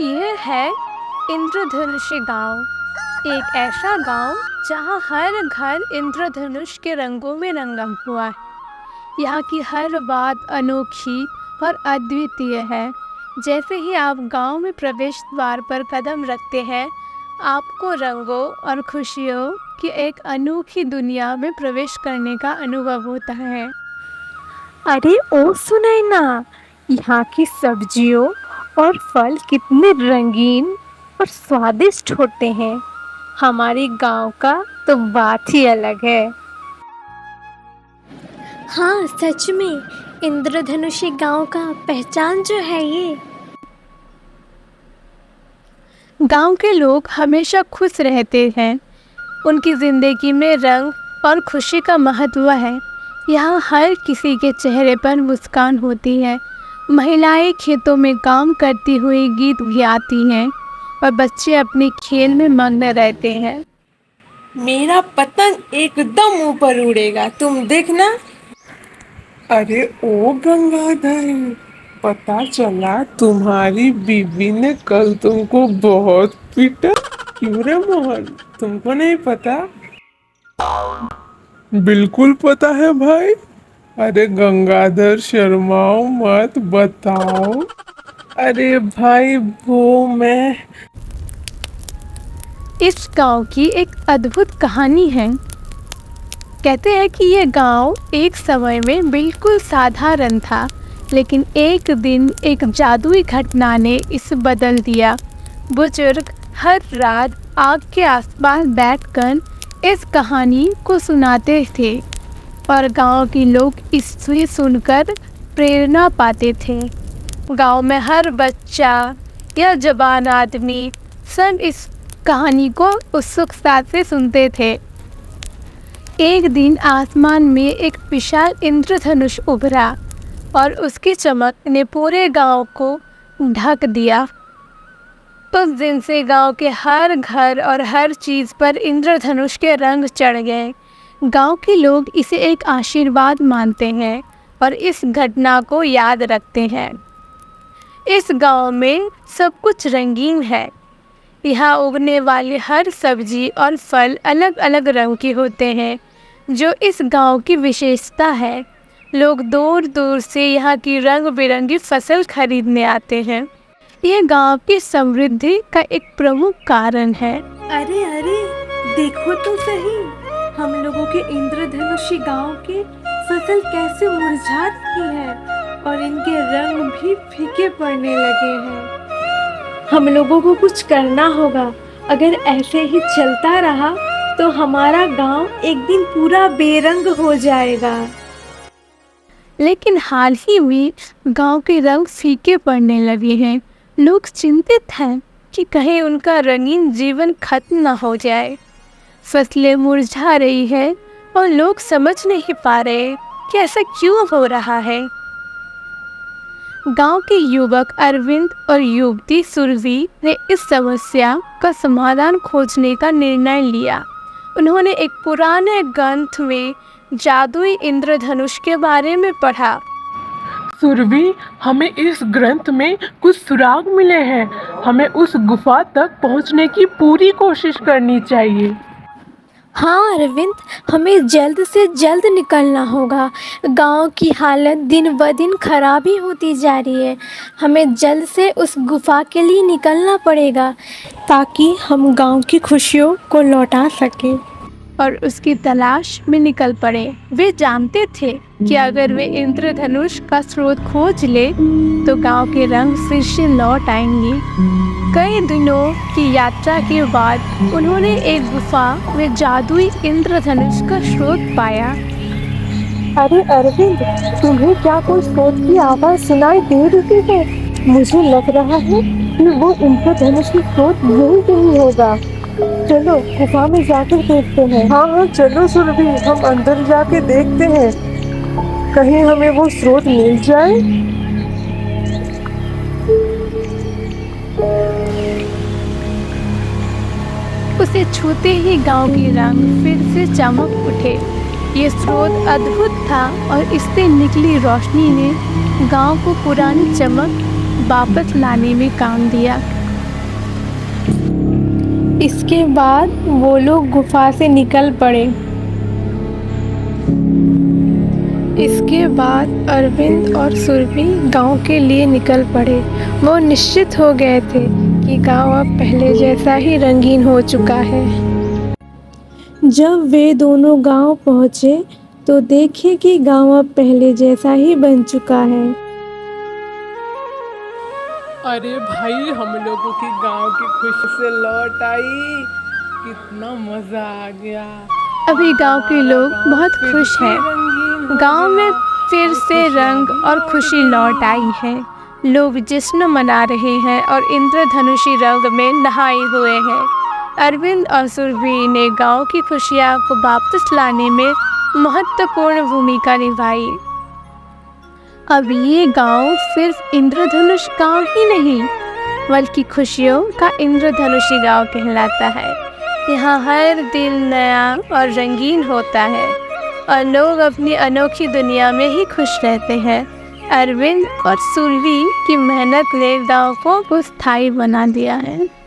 ये है इंद्रधनुष गांव। एक ऐसा गांव जहां हर घर इंद्रधनुष के रंगों में रंगा हुआ है। यहाँ की हर बात अनोखी और अद्वितीय है। जैसे ही आप गांव में प्रवेश द्वार पर कदम रखते हैं, आपको रंगों और खुशियों की एक अनोखी दुनिया में प्रवेश करने का अनुभव होता है। अरे ओ सुनैना, यहाँ की सब्जियों और फल कितने रंगीन और स्वादिष्ट होते हैं। हमारे गांव का तो बात ही अलग है। हाँ, सच में इंद्रधनुषी गांव का पहचान जो है ये। गांव के लोग हमेशा खुश रहते हैं। उनकी ज़िंदगी में रंग और खुशी का महत्व है। यहाँ हर किसी के चेहरे पर मुस्कान होती है। महिलाएं खेतों में काम करती हुई गीत गाती हैं और बच्चे अपने खेल में मग्न रहते हैं। मेरा पतंग एकदम ऊपर उड़ेगा, तुम देखना। अरे ओ गंगाधर, पता चला तुम्हारी बीवी ने कल तुमको बहुत पीटा। क्यों रे मोहन, तुमको नहीं पता? बिल्कुल पता है भाई। अरे गंगाधर, शर्माओ मत, बताओ। अरे भाई, वो मैं इस गांव की एक अद्भुत कहानी है। कहते हैं कि यह गांव एक समय में बिल्कुल साधारण था, लेकिन एक दिन एक जादुई घटना ने इसे बदल दिया। बुजुर्ग हर रात आग के आसपास बैठकर इस कहानी को सुनाते थे और गांव के लोग इसे सुनकर प्रेरणा पाते थे। गांव में हर बच्चा या जवान आदमी सब इस कहानी को उत्सुकता से सुनते थे। एक दिन आसमान में एक विशाल इंद्रधनुष उभरा और उसकी चमक ने पूरे गांव को ढक दिया। उस दिन से गांव के हर घर और हर चीज़ पर इंद्रधनुष के रंग चढ़ गए। गांव के लोग इसे एक आशीर्वाद मानते हैं और इस घटना को याद रखते हैं। इस गांव में सब कुछ रंगीन है। यहाँ उगने वाली हर सब्जी और फल अलग अलग रंग के होते हैं, जो इस गांव की विशेषता है। लोग दूर दूर से यहाँ की रंग बिरंगी फसल खरीदने आते हैं। ये गांव की समृद्धि का एक प्रमुख कारण है। अरे अरे, देखो तो सही, हम लोगों के इंद्रधनुषी गांव की फसल कैसे मुरझा रही है और इनके रंग भी फीके पड़ने लगे हैं। हम लोगों को कुछ करना होगा। अगर ऐसे ही चलता रहा तो हमारा गांव एक दिन पूरा बेरंग हो जाएगा। लेकिन हाल ही में गांव के रंग फीके पड़ने लगे हैं। लोग चिंतित हैं कि कहीं उनका रंगीन जीवन खत्म न हो जाए। फसलें मुरझा रही है और लोग समझ नहीं पा रहे कि ऐसा क्यों हो रहा है। गांव के युवक अरविंद और युवती सुरभि ने इस समस्या का समाधान खोजने का निर्णय लिया। उन्होंने एक पुराने ग्रंथ में जादुई इंद्रधनुष के बारे में पढ़ा। सुरभि, हमें इस ग्रंथ में कुछ सुराग मिले हैं। हमें उस गुफा तक पहुंचने की पूरी कोशिश करनी चाहिए। हाँ अरविंद, हमें जल्द से जल्द निकलना होगा। गांव की हालत दिन ब दिन खराब ही होती जा रही है। हमें जल्द से उस गुफा के लिए निकलना पड़ेगा ताकि हम गांव की खुशियों को लौटा सकें। और उसकी तलाश में निकल पड़े। वे जानते थे कि अगर वे इंद्रधनुष का स्रोत खोज ले तो गांव के रंग फिर से लौट आएंगे। कई दिनों की यात्रा के बाद उन्होंने एक गुफा में जादुई इंद्रधनुष का स्रोत पाया। अरे अरविंद, तुम्हें क्या कोई स्रोत की आवाज़ सुनाई दे रही है? मुझे लग रहा है कि वो इंद्रधनुष की स्रोत यही कहीं होगा। चलो गुफा में जाकर देखते हैं। हाँ हाँ, चलो सुरभि, हम अंदर जाके देखते हैं, कहीं हमें वो स्रोत मिल जाए। उसे छूते ही गांव के रंग फिर से चमक उठे। ये स्रोत अद्भुत था और इससे निकली रोशनी ने गांव को पुरानी चमक वापस लाने में काम दिया। इसके बाद वो लोग गुफा से निकल पड़े। इसके बाद अरविंद और सुरभि गांव के लिए निकल पड़े। वो निश्चित हो गए थे कि गांव अब पहले जैसा ही रंगीन हो चुका है। जब वे दोनों गांव पहुंचे तो देखे कि गांव अब पहले जैसा ही बन चुका है। अरे भाई, हम लोगों की गांव की खुशी से लौट आई, कितना मजा आ गया। अभी गांव के लोग बहुत फिर खुश से हैं। रंगीन हो गांव में गया, फिर से रंग और खुशी लौट आई है। लोग जश्न मना रहे हैं और इंद्रधनुषी रंग में नहाए हुए हैं। अरविंद और सुरभि ने गांव की खुशियां को वापस लाने में महत्वपूर्ण भूमिका निभाई। अब ये गांव सिर्फ इंद्रधनुष गांव ही नहीं, बल्कि खुशियों का इंद्रधनुषी गांव कहलाता है। यहाँ हर दिन नया और रंगीन होता है और लोग अपनी अनोखी दुनिया में ही खुश रहते हैं। अरविंद और सुरभि की मेहनत ने गांव को स्थायी बना दिया है।